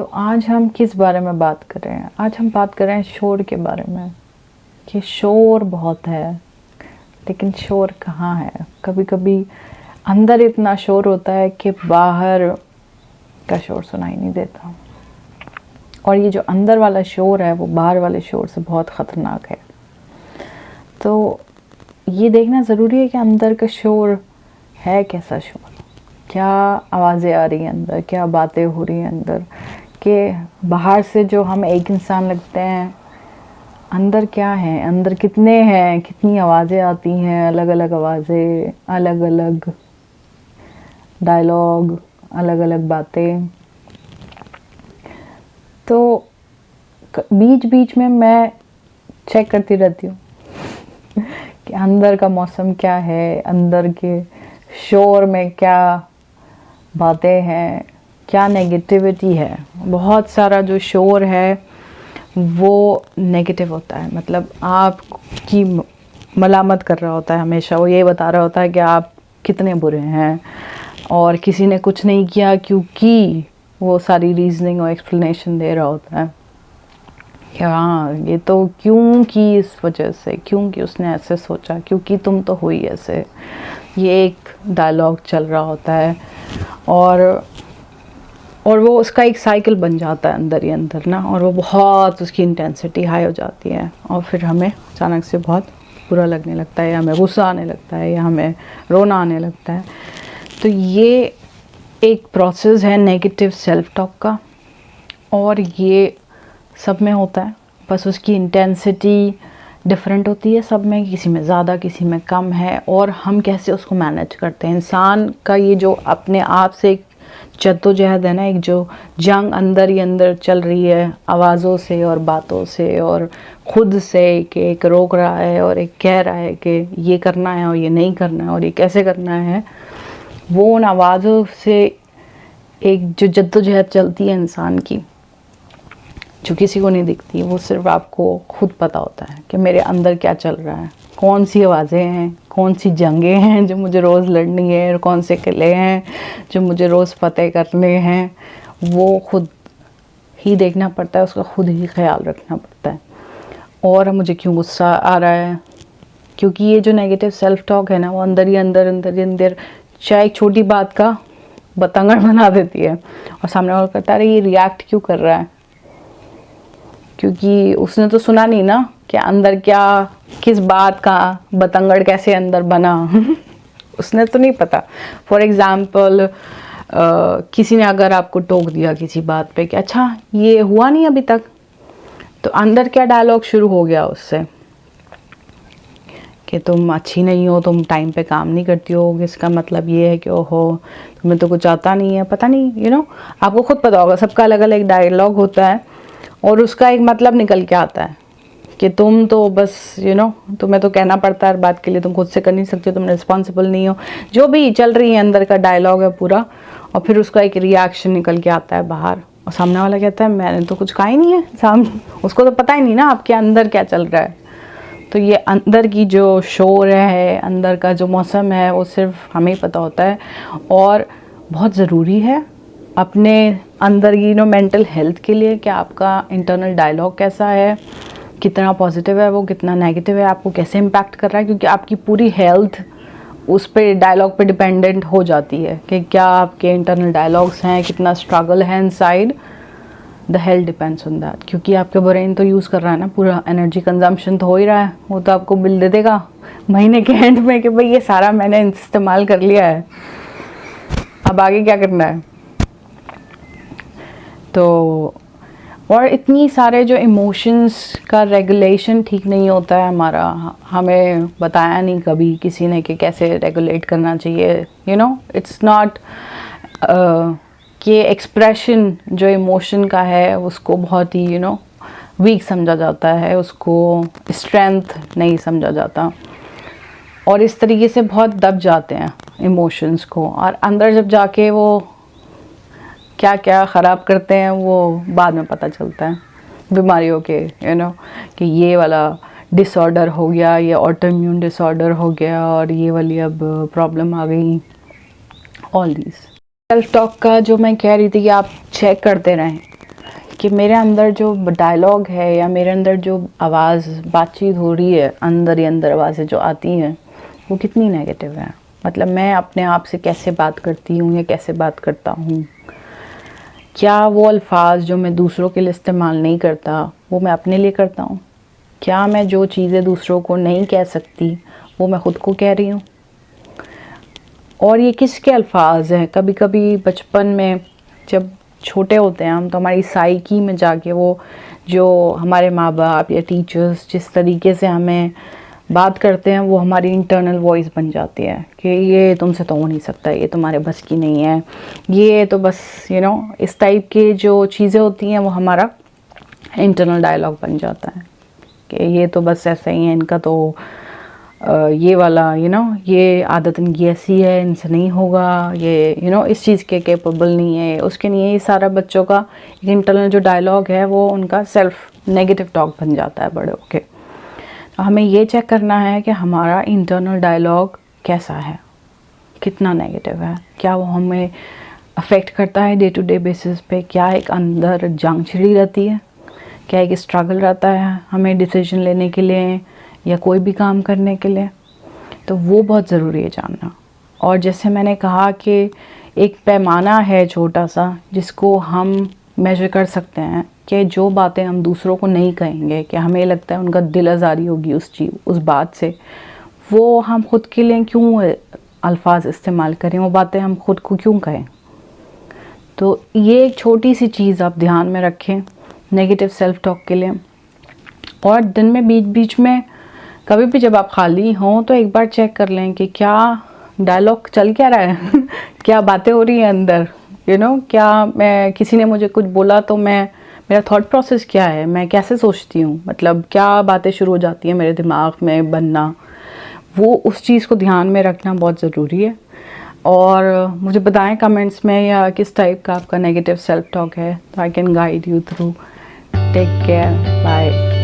तो आज हम किस बारे में बात कर रहे हैं? आज हम बात कर रहे हैं शोर के बारे में कि शोर बहुत है, लेकिन शोर कहाँ है? कभी कभी अंदर इतना शोर होता है कि बाहर का शोर सुनाई नहीं देता, और ये जो अंदर वाला शोर है वो बाहर वाले शोर से बहुत ख़तरनाक है। तो ये देखना ज़रूरी है कि अंदर का शोर है कैसा शोर, क्या आवाज़ें आ रही हैं अंदर, क्या बातें हो रही हैं अंदर, कि बाहर से जो हम एक इंसान लगते हैं, अंदर क्या है, अंदर कितने हैं, कितनी आवाज़ें आती हैं, अलग अलग आवाज़ें, अलग अलग डायलॉग, अलग अलग बातें। तो बीच बीच में मैं चेक करती रहती हूँ कि अंदर का मौसम क्या है, अंदर के शोर में क्या बातें हैं, क्या नेगेटिविटी है। बहुत सारा जो शोर है वो नेगेटिव होता है, मतलब आपकी मलामत कर रहा होता है हमेशा। वो ये बता रहा होता है कि आप कितने बुरे हैं, और किसी ने कुछ नहीं किया क्योंकि वो सारी रीजनिंग और एक्सप्लेनेशन दे रहा होता है कि हाँ ये तो क्योंकि इस वजह से, क्योंकि उसने ऐसे सोचा, क्योंकि तुम तो हुई ऐसे। ये एक डायलॉग चल रहा होता है, और वो उसका एक साइकिल बन जाता है अंदर ही अंदर ना, और वो बहुत उसकी इंटेंसिटी हाई हो जाती है, और फिर हमें अचानक से बहुत बुरा लगने लगता है, या हमें गुस्सा आने लगता है, या हमें रोना आने लगता है। तो ये एक प्रोसेस है नेगेटिव सेल्फ टॉक का, और ये सब में होता है, बस उसकी इंटेंसिटी डिफरेंट होती है सब में, किसी में ज़्यादा किसी में कम है, और हम कैसे उसको मैनेज करते हैं। इंसान का ये जो अपने आप से एक जद्दोजहद है ना, एक जो जंग अंदर ही अंदर चल रही है आवाज़ों से और बातों से और ख़ुद से, कि एक रोक रहा है और एक कह रहा है कि ये करना है और ये नहीं करना है और ये कैसे करना है। वो उन आवाज़ों से एक जो जद्दोजहद चलती है इंसान की, जो किसी को नहीं दिखती, वो सिर्फ आपको खुद पता होता है कि मेरे अंदर क्या चल रहा है, कौन सी आवाज़ें हैं, कौन सी जंगें हैं जो मुझे रोज़ लड़नी है, और कौन से किले हैं जो मुझे रोज़ फतेह करने हैं। वो खुद ही देखना पड़ता है, उसका खुद ही ख्याल रखना पड़ता है। और मुझे क्यों गुस्सा आ रहा है, क्योंकि ये जो नेगेटिव सेल्फ टॉक है ना, वो अंदर ही अंदर अंदर ही अंदर चाहे एक छोटी बात का बतंगड़ बना देती है, और सामने वाला कहता है ये रिएक्ट क्यों कर रहा है, क्योंकि उसने तो सुना नहीं ना कि अंदर क्या, किस बात का बतंगड़ कैसे अंदर बना उसने तो नहीं पता। फॉर एग्ज़ाम्पल किसी ने अगर आपको टोक दिया किसी बात पे कि अच्छा ये हुआ नहीं अभी तक, तो अंदर क्या डायलॉग शुरू हो गया उससे कि तुम अच्छी नहीं हो, तुम टाइम पे काम नहीं करती हो, इसका मतलब ये है कि ओहो तुम्हें तो कुछ आता नहीं है, पता नहीं आपको खुद पता होगा, सबका अलग अलग डायलॉग होता है, और उसका एक मतलब निकल के आता है कि तुम तो बस तुम्हें तो कहना पड़ता है हर बात के लिए, तुम खुद से कर नहीं सकते हो, तुम रिस्पॉन्सिबल नहीं हो, जो भी चल रही है अंदर का डायलॉग है पूरा। और फिर उसका एक रिएक्शन निकल के आता है बाहर, और सामने वाला कहता है मैंने तो कुछ कहा ही नहीं है, सामने उसको तो पता ही नहीं ना आपके अंदर क्या चल रहा है। तो ये अंदर की जो शोर है, अंदर का जो मौसम है, वो सिर्फ हमें ही पता होता है, और बहुत ज़रूरी है अपने अंदर की मेंटल हेल्थ के लिए कि आपका इंटरनल डायलॉग कैसा है, कितना पॉजिटिव है वो, कितना नेगेटिव है, आपको कैसे इम्पैक्ट कर रहा है, क्योंकि आपकी पूरी हेल्थ उस पे डायलॉग पे डिपेंडेंट हो जाती है कि क्या आपके इंटरनल डायलॉग्स हैं, कितना स्ट्रगल है inside. The health depends on that, क्योंकि आपका ब्रेन तो यूज़ कर रहा है ना, पूरा एनर्जी कंजम्पशन तो हो ही रहा है, वो तो आपको बिल दे देगा महीने के एंड में कि भाई ये सारा मैंने इस्तेमाल कर लिया है, अब आगे क्या करना है। तो और इतनी सारे जो इमोशंस का रेगुलेशन ठीक नहीं होता है हमारा, हमें बताया नहीं कभी किसी ने कि कैसे रेगुलेट करना चाहिए। इट्स नॉट कि एक्सप्रेशन जो इमोशन का है उसको बहुत ही वीक समझा जाता है, उसको स्ट्रेंथ नहीं समझा जाता, और इस तरीके से बहुत दब जाते हैं इमोशंस को, और अंदर जब जाके वो क्या क्या ख़राब करते हैं वो बाद में पता चलता है बीमारियों के, कि ये वाला डिसऑर्डर हो गया, ये ऑटोइम्यून डिसऑर्डर हो गया, और ये वाली अब प्रॉब्लम आ गई। ऑल दिस सेल्फ टॉक का जो मैं कह रही थी कि आप चेक करते रहें कि मेरे अंदर जो डायलॉग है या मेरे अंदर जो आवाज़ बातचीत हो रही है, अंदर ही अंदर आवाज़ें जो आती हैं, वो कितनी नेगेटिव है। मतलब मैं अपने आप से कैसे बात करती हूँ या कैसे बात करता हूँ, क्या वो अल्फाज जो मैं दूसरों के लिए इस्तेमाल नहीं करता वो मैं अपने लिए करता हूँ, क्या मैं जो चीज़ें दूसरों को नहीं कह सकती वो मैं ख़ुद को कह रही हूँ। और ये किसके अल्फाज हैं। कभी कभी बचपन में जब छोटे होते हैं हम, तो हमारी साइकी में जाके वो जो हमारे माँ बाप या टीचर्स जिस तरीके से हमें बात करते हैं वो हमारी इंटरनल वॉइस बन जाती है कि ये तुमसे तो हो नहीं सकता, ये तुम्हारे बस की नहीं है, ये तो बस इस टाइप के जो चीज़ें होती हैं वो हमारा इंटरनल डायलॉग बन जाता है कि ये तो बस ऐसा ही है, इनका तो ये वाला ये आदत इनकी ऐसी है, इनसे नहीं होगा, ये इस चीज़ के कैपेबल नहीं है, उसके नहीं है। ये सारा बच्चों का इंटरनल जो डायलॉग है वो उनका सेल्फ नेगेटिव टॉक बन जाता है बड़े होके। तो हमें ये चेक करना है कि हमारा इंटरनल डायलॉग कैसा है, कितना नेगेटिव है, क्या वो हमें अफेक्ट करता है डे टू डे बेसिस पे, क्या एक अंदर जंग छिड़ी रहती है, क्या एक स्ट्रगल रहता है हमें डिसीजन लेने के लिए या कोई भी काम करने के लिए। तो वो बहुत ज़रूरी है जानना। और जैसे मैंने कहा कि एक पैमाना है छोटा सा जिसको हम मेजर कर सकते हैं कि जो बातें हम दूसरों को नहीं कहेंगे, कि हमें लगता है उनका दिल आज़ारी होगी उस बात से, वो हम खुद के लिए क्यों अल्फाज इस्तेमाल करें, वो बातें हम खुद को क्यों कहें। तो ये एक छोटी सी चीज़ आप ध्यान में रखें नेगेटिव सेल्फ टॉक के लिए। और दिन में बीच बीच में कभी भी जब आप खाली हों तो एक बार चेक कर लें कि क्या डायलॉग चल क्या रहा है क्या बातें हो रही हैं अंदर, क्या मैं किसी ने मुझे कुछ बोला तो मेरा थॉट प्रोसेस क्या है, मैं कैसे सोचती हूँ, मतलब क्या बातें शुरू हो जाती हैं मेरे दिमाग में बनना, वो उस चीज़ को ध्यान में रखना बहुत ज़रूरी है। और मुझे बताएं कमेंट्स में या किस टाइप का आपका नेगेटिव सेल्फ टॉक है, तो I can guide you through. Take care, bye.